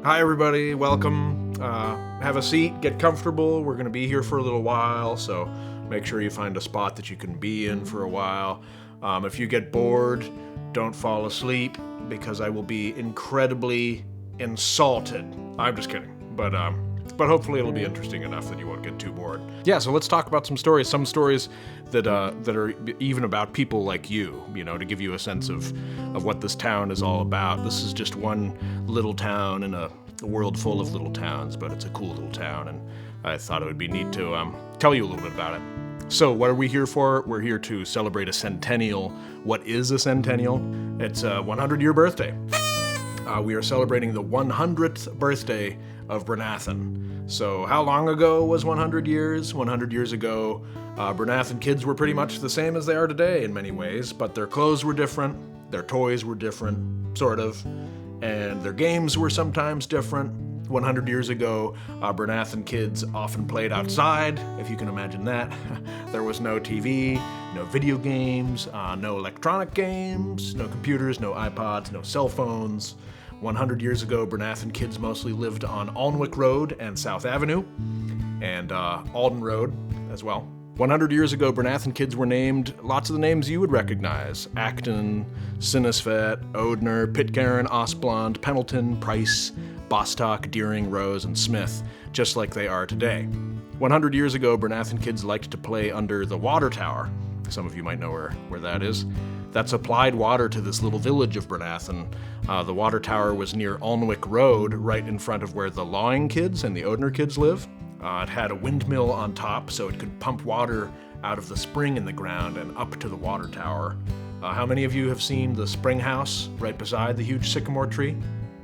Hi everybody, welcome. Have a seat, get comfortable. We're going to be here for a little while, so make sure you find a spot that you can be in for a while. If you get bored, don't fall asleep, because I will be incredibly insulted. I'm just kidding, but hopefully it'll be interesting enough that you won't get too bored. Yeah, so let's talk about some stories that are even about people like you, to give you a sense of what this town is all about. This is just one little town in a world full of little towns, but it's a cool little town, and I thought it would be neat to tell you a little bit about it. So what are we here for? We're here to celebrate a centennial. What is a centennial? It's a 100-year birthday. We are celebrating the 100th birthday of Bryn Athyn. So how long ago was 100 years? 100 years ago, Bryn Athyn kids were pretty much the same as they are today in many ways, but their clothes were different, their toys were different, sort of, and their games were sometimes different. 100 years ago, Bryn Athyn kids often played outside, if you can imagine that. There was no TV, no video games, no electronic games, no computers, no iPods, no cell phones. 100 years ago, Bryn Athyn kids mostly lived on Alnwick Road and South Avenue, and Alden Road as well. 100 years ago, Bryn Athyn kids were named lots of the names you would recognize: Acton, Sinisfet, Oudner, Pitcairn, Osblond, Pendleton, Price, Bostock, Deering, Rose, and Smith, just like they are today. 100 years ago, Bryn Athyn kids liked to play under the water tower. Some of you might know where that is. That supplied water to this little village of Bryn Athyn. The water tower was near Alnwick Road, right in front of where the Lawing kids and the Oudner kids live. It had a windmill on top, so it could pump water out of the spring in the ground and up to the water tower. How many of you have seen the spring house right beside the huge sycamore tree?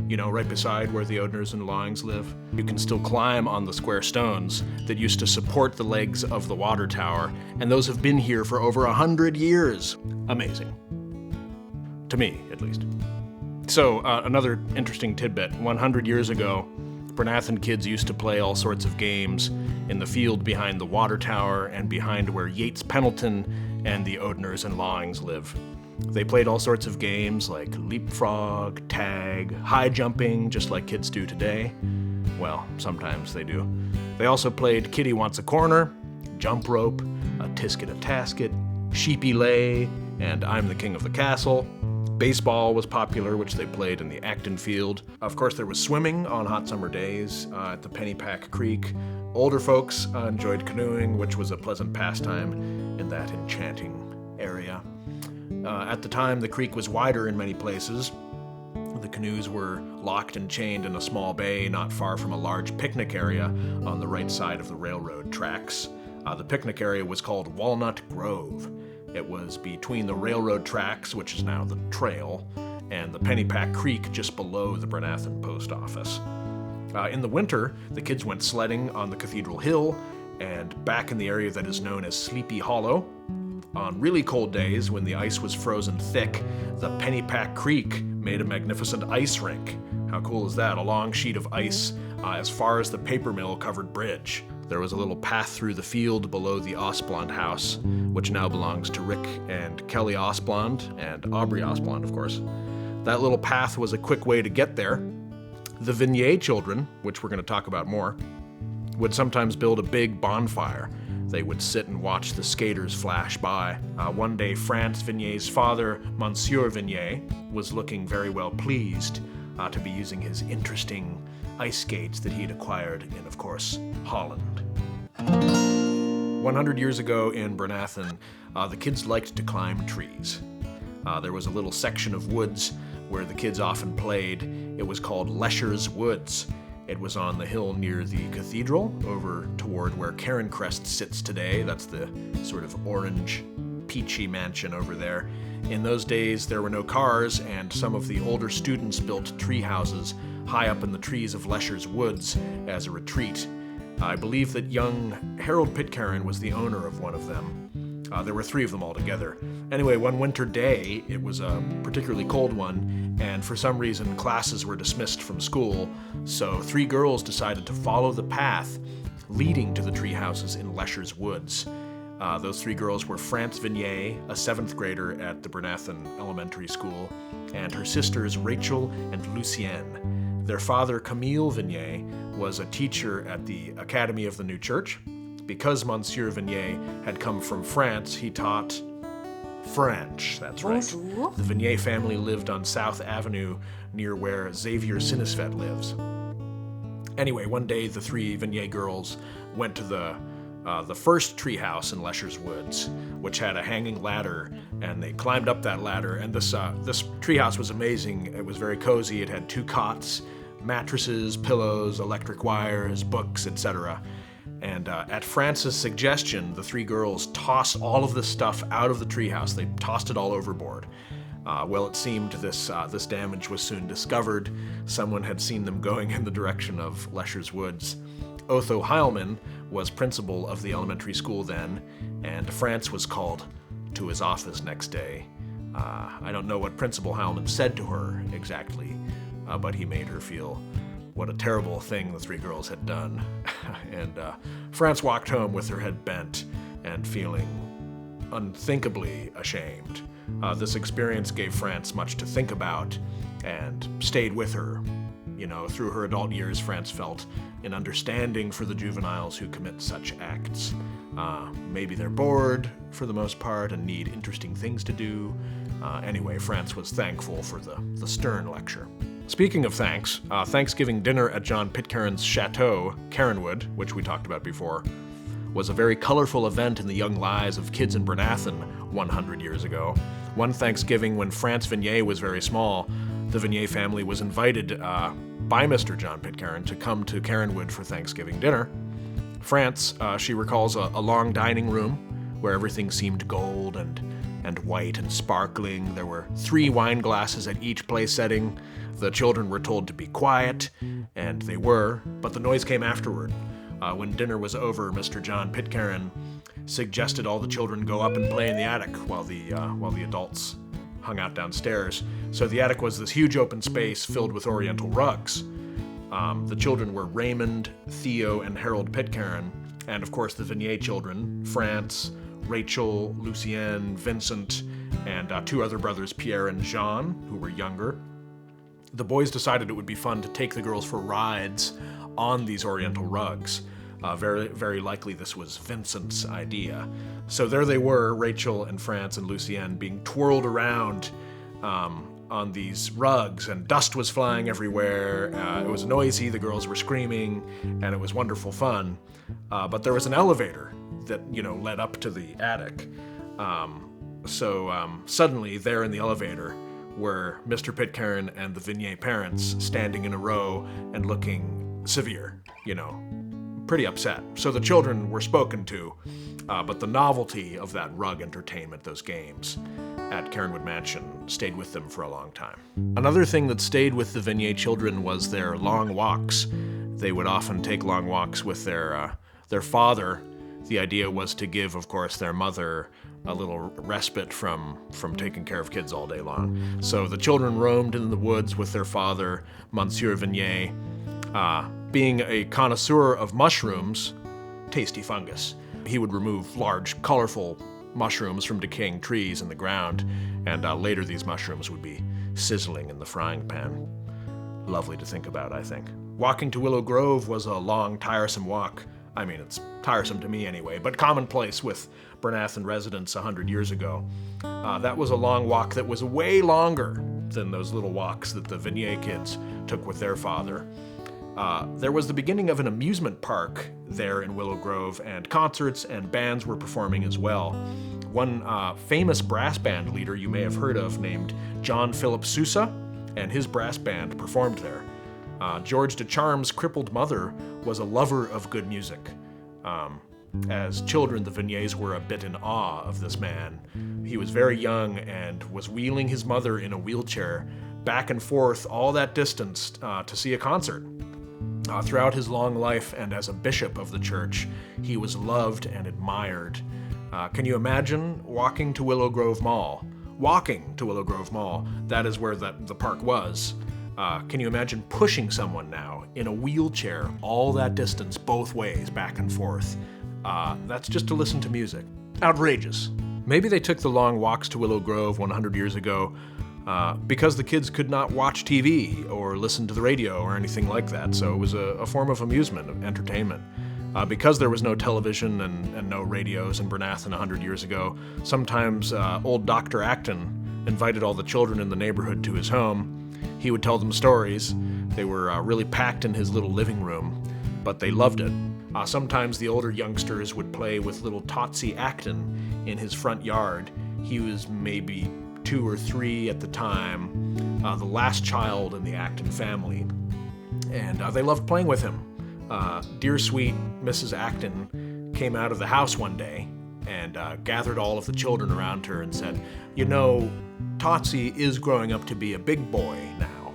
Right beside where the Oudners and Lawings live. You can still climb on the square stones that used to support the legs of the water tower, and those have been here for over 100 years. Amazing. To me, at least. So, another interesting tidbit. 100 years ago, Bryn Athyn kids used to play all sorts of games in the field behind the water tower and behind where Yates Pendleton and the Oudners and Lawings live. They played all sorts of games like leapfrog, tag, high jumping, just like kids do today. Well, sometimes they do. They also played Kitty Wants a Corner, jump rope, a tisket a tasket, sheepy lay, and I'm the King of the Castle. Baseball was popular, which they played in the Acton field. Of course, there was swimming on hot summer days at the Pennypack Creek. Older folks enjoyed canoeing, which was a pleasant pastime in that enchanting area. At the time, the creek was wider in many places. The canoes were locked and chained in a small bay not far from a large picnic area on the right side of the railroad tracks. The picnic area was called Walnut Grove. It was between the railroad tracks, which is now the trail, and the Pennypack Creek just below the Bryn Athyn post office. In the winter, the kids went sledding on the Cathedral Hill and back in the area that is known as Sleepy Hollow. On really cold days, when the ice was frozen thick, the Pennypack Creek made a magnificent ice rink. How cool is that? A long sheet of ice as far as the paper mill covered bridge. There was a little path through the field below the Osblond house, which now belongs to Rick and Kelly Osblond, and Aubrey Osblond, of course. That little path was a quick way to get there. The Vinet children, which we're going to talk about more, would sometimes build a big bonfire. They would sit and watch the skaters flash by. One day, France Vinet's father, Monsieur Vinet, was looking very well pleased to be using his interesting ice skates that he'd acquired in, of course, Holland. 100 years ago in Bryn Athyn, the kids liked to climb trees. There was a little section of woods where the kids often played. It was called Lesher's Woods. It was on the hill near the cathedral, over toward where Cairncrest sits today. That's the sort of orange, peachy mansion over there. In those days, there were no cars, and some of the older students built tree houses high up in the trees of Lesher's Woods as a retreat. I believe that young Harold Pitcairn was the owner of one of them. There were 3 of them altogether. Anyway, one winter day, it was a particularly cold one, and for some reason classes were dismissed from school, so 3 girls decided to follow the path leading to the tree houses in Lesher's Woods. Those 3 girls were France Vinet, a 7th grader at the Bryn Athyn Elementary School, and her sisters Rachel and Lucienne. Their father, Camille Vinet, was a teacher at the Academy of the New Church. Because Monsieur Vinet had come from France, he taught French, that's right. Bonjour. The Vinet family lived on South Avenue near where Xavier Sinisfet lives. Anyway, one day the three Vinet girls went to the first treehouse in Lesher's Woods, which had a hanging ladder, and they climbed up that ladder, and this treehouse was amazing. It was very cozy. It had 2 cots, mattresses, pillows, electric wires, books, etc. And at France's suggestion, the 3 girls tossed all of this stuff out of the treehouse. They tossed it all overboard. Well, it seemed this damage was soon discovered. Someone had seen them going in the direction of Lesher's Woods. Otho Heilmann was principal of the elementary school then, and France was called to his office next day. I don't know what Principal Heilmann said to her exactly, but he made her feel what a terrible thing the 3 girls had done. And France walked home with her head bent and feeling unthinkably ashamed. This experience gave France much to think about and stayed with her. You know, through her adult years, France felt an understanding for the juveniles who commit such acts. Maybe they're bored for the most part and need interesting things to do. Anyway, France was thankful for the stern lecture. Speaking of thanks, Thanksgiving dinner at John Pitcairn's chateau, Caronwood, which we talked about before, was a very colorful event in the young lives of kids in Bryn Athyn 100 years ago. One Thanksgiving, when France Vinet was very small, the Vinet family was invited by Mr. John Pitcairn to come to Caronwood for Thanksgiving dinner. France, she recalls a long dining room where everything seemed gold and white and sparkling. There were 3 wine glasses at each place setting. The children were told to be quiet, and they were, but the noise came afterward. When dinner was over, Mr. John Pitcairn suggested all the children go up and play in the attic while the adults hung out downstairs. So the attic was this huge open space filled with oriental rugs. The children were Raymond, Theo, and Harold Pitcairn, and of course the Vinet children, France, Rachel, Lucien, Vincent, and 2 other brothers, Pierre and Jean, who were younger. The boys decided it would be fun to take the girls for rides on these oriental rugs. Very, very likely this was Vincent's idea. So there they were, Rachel and France and Lucien, being twirled around on these rugs, and dust was flying everywhere. It was noisy, the girls were screaming, and it was wonderful fun. But there was an elevator that, led up to the attic. So suddenly, there in the elevator were Mr. Pitcairn and the Vinet parents standing in a row and looking severe, pretty upset. So the children were spoken to, but the novelty of that rug entertainment, those games at Caronwood Mansion, stayed with them for a long time. Another thing that stayed with the Vinet children was their long walks. They would often take long walks with their father. The idea was to give, of course, their mother a little respite from taking care of kids all day long. So the children roamed in the woods with their father, Monsieur Vinet, being a connoisseur of mushrooms, tasty fungus. He would remove large, colorful mushrooms from decaying trees in the ground, and later these mushrooms would be sizzling in the frying pan. Lovely to think about, I think. Walking to Willow Grove was a long, tiresome walk. I mean, it's tiresome to me anyway, but commonplace with Bryn Athyn residents 100 years ago. That was a long walk that was way longer than those little walks that the Vinet kids took with their father. There was the beginning of an amusement park there in Willow Grove, and concerts and bands were performing as well. One famous brass band leader you may have heard of named John Philip Sousa, and his brass band performed there. George DeCharme's crippled mother was a lover of good music. As children, the Vinets were a bit in awe of this man. He was very young and was wheeling his mother in a wheelchair back and forth all that distance to see a concert. Throughout his long life and as a bishop of the church, he was loved and admired. Can you imagine walking to Willow Grove Mall? Walking to Willow Grove Mall, that is where the park was. Can you imagine pushing someone now in a wheelchair all that distance both ways, back and forth? That's just to listen to music. Outrageous. Maybe they took the long walks to Willow Grove 100 years ago because the kids could not watch TV or listen to the radio or anything like that. So it was a form of amusement, of entertainment. Because there was no television and no radios in Bryn Athyn 100 years ago, sometimes old Dr. Acton invited all the children in the neighborhood to his home. He would tell them stories. They were really packed in his little living room, but they loved it. Sometimes the older youngsters would play with little Totsy Acton in his front yard. He was maybe 2 or 3 at the time, the last child in the Acton family, and they loved playing with him. Dear sweet Mrs. Acton came out of the house one day and gathered all of the children around her and said, "You know, Totsy is growing up to be a big boy now,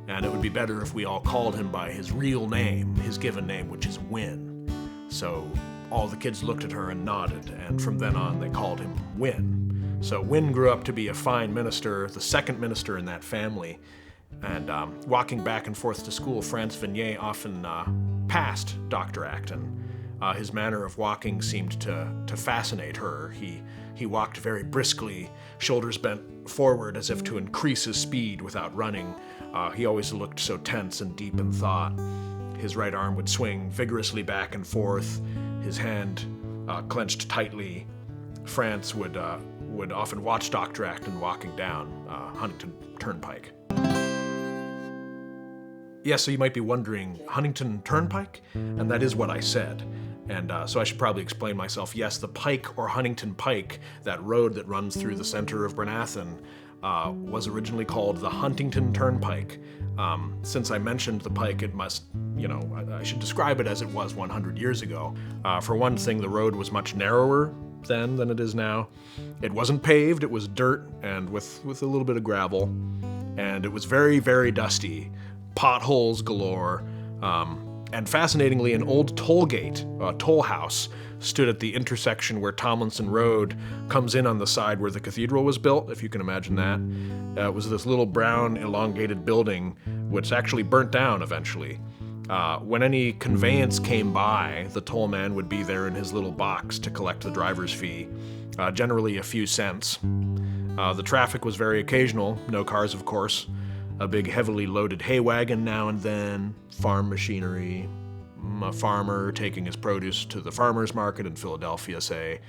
and it would be better if we all called him by his real name, his given name, which is Win." So all the kids looked at her and nodded, and from then on they called him Win. So Win grew up to be a fine minister, the second minister in that family, and walking back and forth to school, France Vinet often passed Dr. Acton. His manner of walking seemed to fascinate her. He walked very briskly, shoulders bent forward as if to increase his speed without running. He always looked so tense and deep in thought. His right arm would swing vigorously back and forth, his hand clenched tightly. France would often watch Dr. Acton walking down Huntington Turnpike. Yes, so you might be wondering, Huntington Turnpike? And that is what I said. And so I should probably explain myself. Yes, the Pike or Huntington Pike, that road that runs through the center of Bryn Athyn, was originally called the Huntington Turnpike. Since I mentioned the Pike, it must, I should describe it as it was 100 years ago. For one thing, the road was much narrower then than it is now. It wasn't paved, it was dirt and with a little bit of gravel. And it was very, very dusty. Potholes galore. And fascinatingly, an old toll gate, a toll house, stood at the intersection where Tomlinson Road comes in on the side where the cathedral was built, if you can imagine that. It was this little brown, elongated building, which actually burnt down eventually. When any conveyance came by, the toll man would be there in his little box to collect the driver's fee, generally a few cents. The traffic was very occasional, no cars of course. A big heavily loaded hay wagon now and then, farm machinery, a farmer taking his produce to the farmer's market in Philadelphia, say,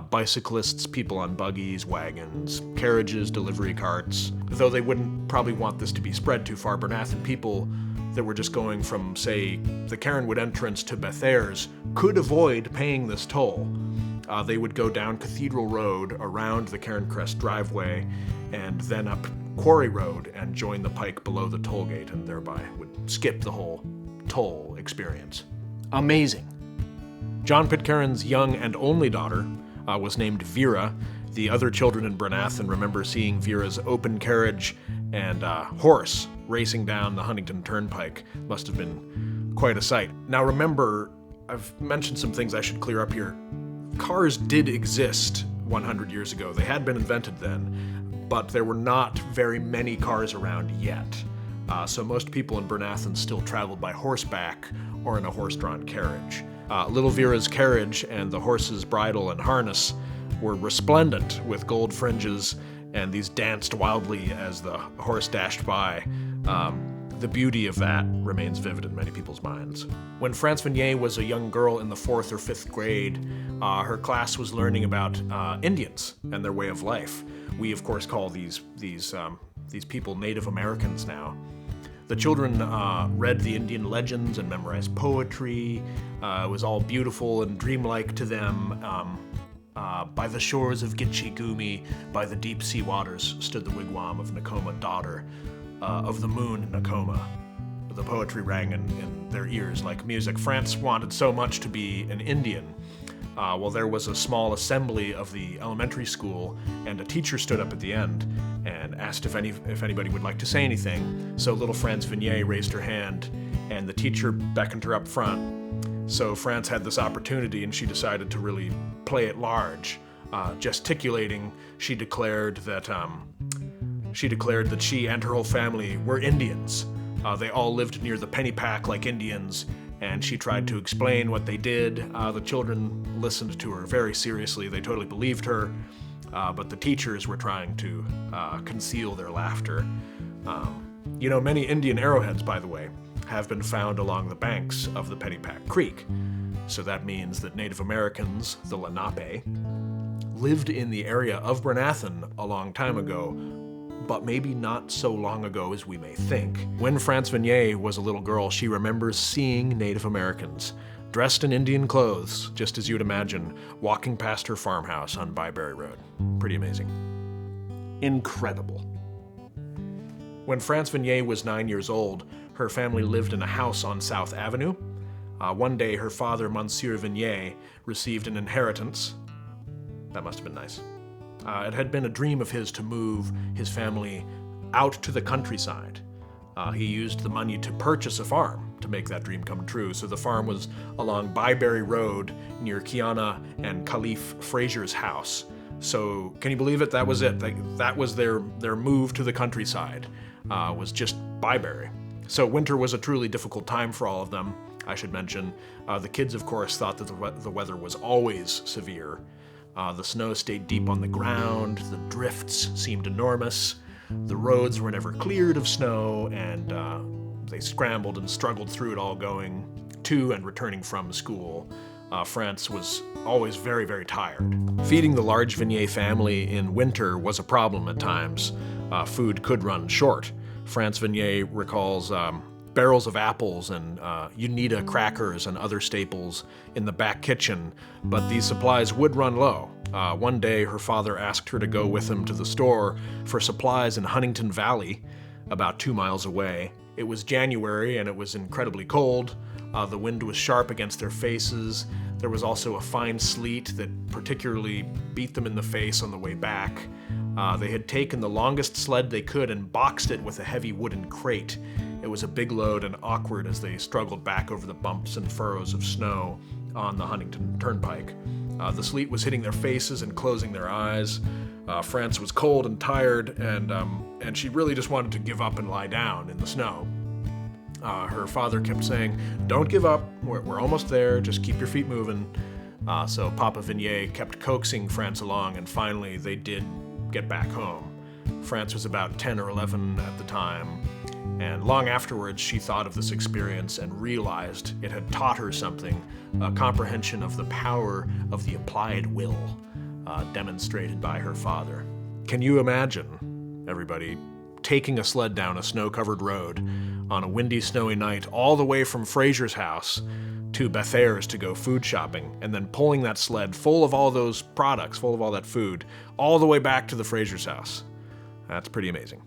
bicyclists, people on buggies, wagons, carriages, delivery carts. Though they wouldn't probably want this to be spread too far, Bryn Athyn people that were just going from, say, the Cairnwood entrance to Bethairs could avoid paying this toll. They would go down Cathedral Road, around the Cairncrest driveway, and then up Quarry Road and join the Pike below the toll gate, and thereby would skip the whole toll experience. Amazing. John Pitcairn's young and only daughter was named Vera. The other children in Bryn Athyn remember seeing Vera's open carriage and horse racing down the Huntington Turnpike. Must have been quite a sight. Now remember, I've mentioned some things I should clear up here. Cars did exist 100 years ago. They had been invented then, but there were not very many cars around yet. So most people in Bryn Athyn still traveled by horseback or in a horse-drawn carriage. Little Vera's carriage and the horse's bridle and harness were resplendent with gold fringes, and these danced wildly as the horse dashed by. The beauty of that remains vivid in many people's minds. When France Vinet was a young girl in the 4th or 5th grade, her class was learning about Indians and their way of life. We, of course, call these people Native Americans now. The children read the Indian legends and memorized poetry. It was all beautiful and dreamlike to them. By the shores of Gitche Gumee, by the deep sea waters, stood the wigwam of Nakoma, daughter of the moon Nakoma. The poetry rang in their ears like music. France wanted so much to be an Indian. Well, there was a small assembly of the elementary school, and a teacher stood up at the end and asked if anybody would like to say anything. So little France Vinet raised her hand, and the teacher beckoned her up front. So France had this opportunity, and she decided to really play it large. Gesticulating, she declared that she and her whole family were Indians. They all lived near the Pennypack like Indians, and she tried to explain what they did. The children listened to her very seriously. They totally believed her, but the teachers were trying to conceal their laughter. Many Indian arrowheads, by the way, have been found along the banks of the Pennypack Creek. So that means that Native Americans, the Lenape, lived in the area of Bryn Athyn a long time ago, but maybe not so long ago as we may think. When France Vinet was a little girl, she remembers seeing Native Americans, dressed in Indian clothes, just as you'd imagine, walking past her farmhouse on Byberry Road. Pretty amazing. Incredible. When France Vinet was 9 years old, her family lived in a house on South Avenue. One day, her father, Monsieur Vinet, received an inheritance. That must have been nice. It had been a dream of his to move his family out to the countryside. He used the money to purchase a farm to make that dream come true. So the farm was along Byberry Road near Kiana and Caliph Frazier's house. So can you believe it? That was it. That was their move to the countryside, was just Byberry. So winter was a truly difficult time for all of them, I should mention. The kids, of course, thought that the weather was always severe. The snow stayed deep on the ground, the drifts seemed enormous, the roads were never cleared of snow, and they scrambled and struggled through it all going to and returning from school. France was always very, very tired. Feeding the large Vinet family in winter was a problem at times. Food could run short. France Vinet recalls barrels of apples and Unita crackers and other staples in the back kitchen, but these supplies would run low. One day, her father asked her to go with him to the store for supplies in Huntington Valley, about 2 miles away. It was January and it was incredibly cold. The wind was sharp against their faces. There was also a fine sleet that particularly beat them in the face on the way back. They had taken the longest sled they could and boxed it with a heavy wooden crate. It was a big load and awkward as they struggled back over the bumps and furrows of snow on the Huntington Turnpike. The sleet was hitting their faces and closing their eyes. France was cold and tired, and she really just wanted to give up and lie down in the snow. Her father kept saying, "Don't give up, we're almost there, just keep your feet moving." So Papa Vinet kept coaxing France along, and finally they did get back home. France was about 10 or 11 at the time, and long afterwards she thought of this experience and realized it had taught her something, a comprehension of the power of the applied will demonstrated by her father. Can you imagine, everybody, taking a sled down a snow-covered road on a windy, snowy night all the way from Frazier's house to Bethair's to go food shopping, and then pulling that sled full of all those products, full of all that food, all the way back to the Frazier's house? That's pretty amazing.